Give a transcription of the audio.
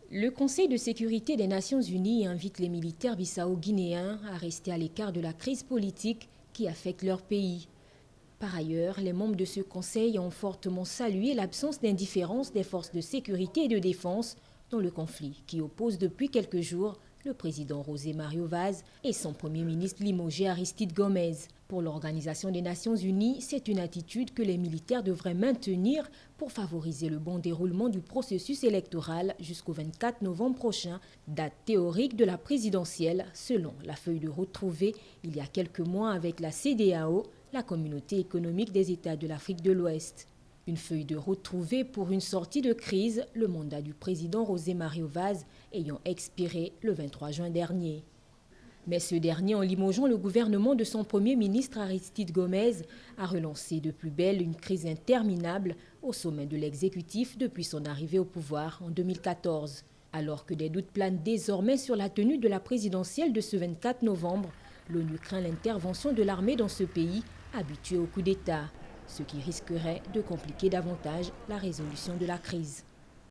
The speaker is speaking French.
Le Conseil de sécurité des Nations Unies invite les militaires bissau-guinéens à rester à l'écart de la crise politique qui affecte leur pays. Par ailleurs, les membres de ce conseil ont fortement salué l'absence d'indifférence des forces de sécurité et de défense dans le conflit qui oppose depuis quelques jours le président José Mario Vaz et son premier ministre limogé Aristide Gomez. Pour l'Organisation des Nations Unies, c'est une attitude que les militaires devraient maintenir pour favoriser le bon déroulement du processus électoral jusqu'au 24 novembre prochain, date théorique de la présidentielle, selon la feuille de route trouvée il y a quelques mois avec la CEDEAO, la Communauté économique des États de l'Afrique de l'Ouest. Une feuille de route trouvée pour une sortie de crise, le mandat du président José Mario Vaz ayant expiré le 23 juin dernier. Mais ce dernier, en limogeant le gouvernement de son premier ministre Aristide Gomez, a relancé de plus belle une crise interminable au sommet de l'exécutif depuis son arrivée au pouvoir en 2014. Alors que des doutes planent désormais sur la tenue de la présidentielle de ce 24 novembre, l'ONU craint l'intervention de l'armée dans ce pays habitué au coup d'État, ce qui risquerait de compliquer davantage la résolution de la crise.